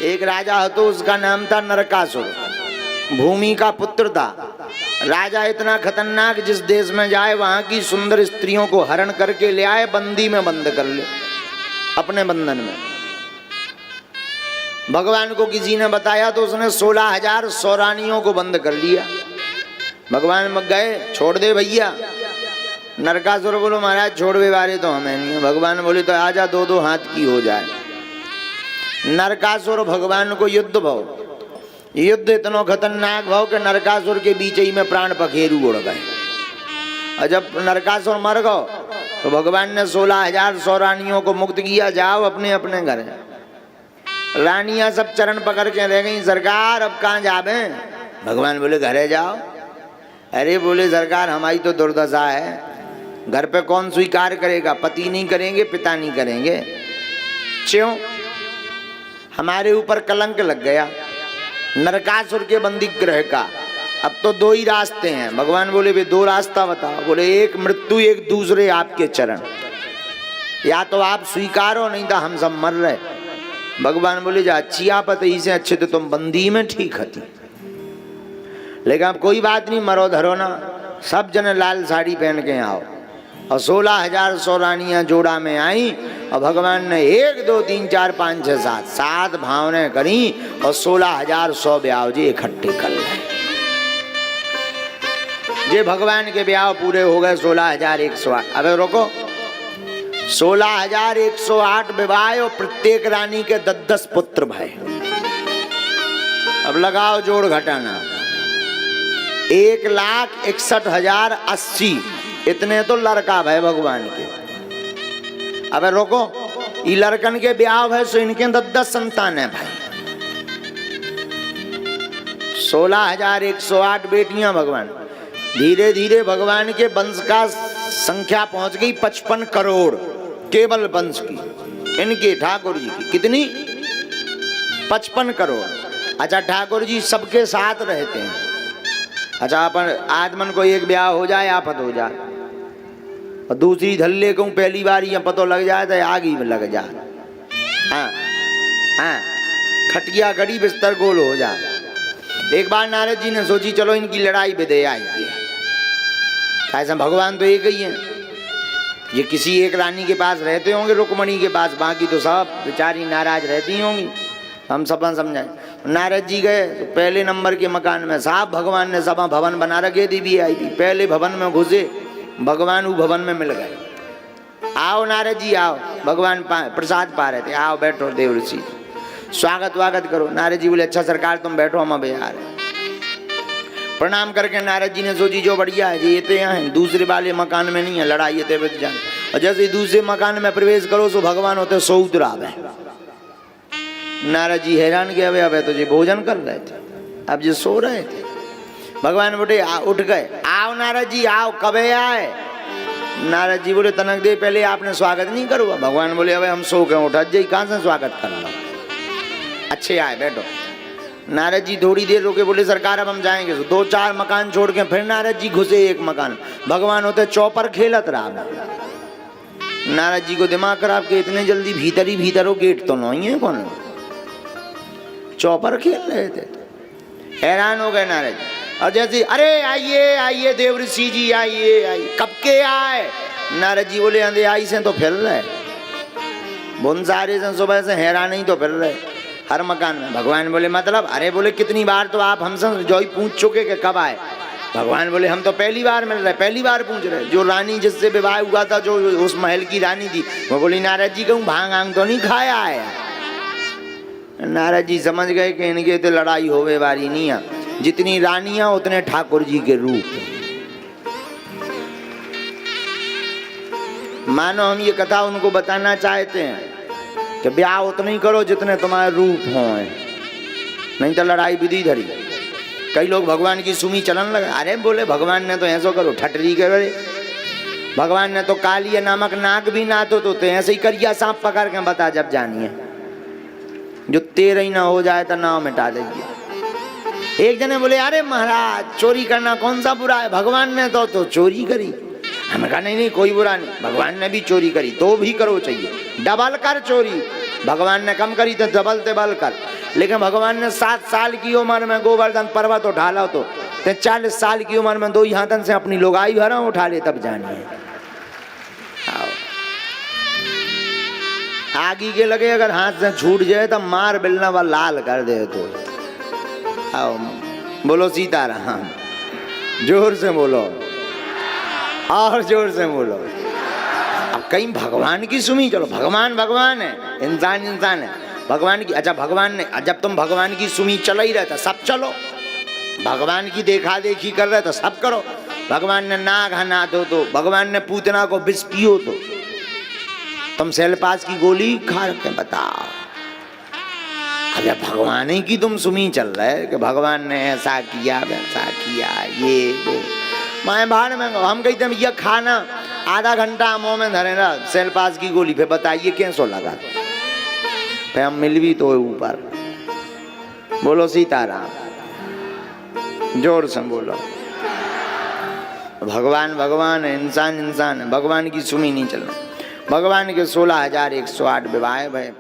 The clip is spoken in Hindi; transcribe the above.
एक राजा तो उसका नाम था नरकासुर, भूमि का पुत्र था। राजा इतना खतरनाक, जिस देश में जाए वहां की सुंदर स्त्रियों को हरण करके ले आए, बंदी में बंद कर ले अपने बंधन में। भगवान को किसी ने बताया तो उसने 16,000 सौरानियों को बंद कर लिया। भगवान में गए, छोड़ दे भैया। नरकासुर बोलो महाराज छोड़ दे बारे तो हमें नहीं। भगवान बोले तो आजा, 2-2 हाथ की हो जाए। नरकासुर भगवान को युद्ध भाव, युद्ध इतना खतरनाक भाव कि नरकासुर के बीच ही में प्राण पखेरु उड़ गए। और जब नरकासुर मर गए तो भगवान ने 16,000 सौरानियों को मुक्त किया, जाओ अपने अपने घर। रानियां सब चरण पकड़ के रह गई, सरकार अब कहाँ जावे? भगवान बोले घरे जाओ। अरे बोले सरकार हमारी तो दुर्दशा है, घर पे कौन स्वीकार करेगा? पति नहीं करेंगे, पिता नहीं करेंगे, क्यों? हमारे ऊपर कलंक लग गया नरकासुर के बंदी ग्रह का। अब तो 2 ही रास्ते हैं। भगवान बोले वे 2 रास्ता बताओ। बोले एक मृत्यु, एक दूसरे आपके चरण, या तो आप स्वीकारो नहीं तो हम सब मर रहे। भगवान बोले जा अच्छी आपत, इसे अच्छे तो तुम बंदी में ठीक हती, लेकिन अब कोई बात नहीं, मरो धरो ना। सब जन लाल साड़ी पहन के आओ। और 16,000 सौरानियां जोड़ा में आई और भगवान ने 1 2 3 4 5 6 7 भावने करी और 16,000 100 ब्याह जी इकट्ठे कर ले। ये भगवान के ब्याह पूरे हो गए 16,108। अबे रोको, 16,108 विवाह और प्रत्येक रानी के 10-10 पुत्र भाई। अब लगाओ जोड़ घटाना, 1,61,080 इतने तो लड़का भाई भगवान के। अब रोको, ये लड़कन के ब्याह है सो इनके 10-10 संतान है भाई। 16,108 बेटियां भगवान। धीरे धीरे भगवान के वंश का संख्या पहुंच गई 55 करोड़ केवल वंश की, इनके ठाकुर जी की। कितनी? 55 करोड़। अच्छा ठाकुर जी सबके साथ रहते हैं। अच्छा अपन आदमन को एक ब्याह हो जाए, आफत हो जाए, और दूसरी धल्ले को पहली बार ये पतो लग जाए तो आग ही में लग जाए। हाँ हाँ, खटिया गड़ी बिस्तर गोल हो जाए। एक बार नारद जी ने सोची चलो इनकी लड़ाई विदे आई है। ऐसा भगवान तो एक ही है, ये किसी एक रानी के पास रहते होंगे, रुक्मणी के पास, बाकी तो सब बेचारी नाराज रहती होंगी। हम सब समझाए। नारद जी गए तो पहले नंबर के मकान में साहब भगवान ने सभा भवन बना रखे थी, VIP। पहले भवन में घुसे, भगवान वो भवन में मिल गए। आओ नारद जी आओ, भगवान प्रसाद पा रहे थे। आओ बैठो देव ऋषि, स्वागत वागत करो। नारद जी बोले अच्छा सरकार तुम बैठो, हम अभी आ रहे। प्रणाम करके नारद जी ने सोची जो बढ़िया है ये तो यहाँ है, दूसरे वाले मकान में नहीं है, लड़ाई है तेरे जान। और जैसे दूसरे मकान में प्रवेश करो तो भगवान होते सौद्रा है। नारद जी हैरान के अबे तो जी भोजन कर रहे थे, अब जी सो रहे थे। भगवान बोले उठ गए, आओ नारद जी आओ, कब आए? नारद जी बोले तनक दे पहले आपने स्वागत नहीं करो। भगवान बोले अबे हम सो गए, उठा जी कहाँ से स्वागत कर रहा? अच्छे आए बैठो। नारद जी थोड़ी देर रुके, बोले सरकार अब हम जाएंगे। 2-4 मकान छोड़ के फिर नारद जी घुसे एक मकान। भगवान होते चौपर खेलत रहा। नारद जी को दिमाग खराब के इतने जल्दी भीतर ही भीतर हो, गेट तो नहीं है, कौन चौपर खेल रहे थे। हैरान हो गए नारद जी। और जैसे अरे आइए आइए देव ऋषि जी आइए आइए, कब के आए? नारद जी बोले अंधे आई से तो फिर रहे, बुनसारे से सुबह से हैरान ही तो फिर रहे हर मकान में। भगवान बोले मतलब? अरे बोले कितनी बार तो आप हमसे जो ही पूछ चुके कि कब आए। भगवान बोले हम तो पहली बार मिल रहे, पहली बार पूछ रहे। जो रानी जिससे विवाह हुआ था, जो उस महल की रानी थी, वो बोली नारद जी कहूँ भांग आंग तो नहीं खाया है? नारद जी समझ गए कि इनके तो लड़ाई होवे वाली नहीं है। जितनी रानियां उतने ठाकुर जी के रूप। मानो हम ये कथा उनको बताना चाहते हैं कि ब्याह उतना ही करो जितने तुम्हारे रूप हों, नहीं तो लड़ाई विधि धरी। कई लोग भगवान की सुमी चलन लगा। अरे बोले भगवान ने तो ऐसा करो ठटरी करे, भगवान ने तो कालिया नामक नाग भी ना तो ऐसे ही करिया सांप पकड़ के बता जब जानिए, जो तेरा ही ना हो जाए तो नाव मिटा देगी। एक जने बोले अरे महाराज चोरी करना कौन सा बुरा है? भगवान ने तो चोरी करी। हमने कहा नहीं नहीं कोई बुरा नहीं, भगवान ने भी चोरी करी तो भी करो चाहिए, डबल कर चोरी। भगवान ने कम करी तो डबल तेबल कर, लेकिन भगवान ने 7 साल की उम्र में गोवर्धन पर्वत उठा लो तो 40 साल की उम्र में 2 हाथन से अपनी लोगाई भरा उठा ले, तब जानिए। आगी के लगे अगर हाथ से छूट जाए तो मार बिलना व लाल कर दे तो। आओ बोलो सीताराम, जोर से बोलो और जोर से बोलो। अब कहीं भगवान की सुनी, चलो भगवान भगवान है, इंसान इंसान है, भगवान की अच्छा भगवान ने, जब तुम भगवान की सुनी चला ही रहता सब चलो, भगवान की देखा देखी कर रहे तो सब करो। भगवान ने नाग हना दो तो, भगवान ने पूतना को विष पियो तो, तुम सेलपास की गोली खा रखे बताओ। अब भगवान ही की तुम सुनी चल रहे कि भगवान ने ऐसा किया वैसा किया ये वो। माए बाहर में हम कहते हैं ये खाना आधा घंटा मुँह में धरे ना सेलपास की गोली, फिर बताइए कैसो लगा, फिर हम मिल भी तो ऊपर। बोलो सीताराम, जोर से बोलो। भगवान भगवान है, इंसान इंसान है, भगवान की सुनी नहीं चलना। भगवान के 16,108 विवाह भय।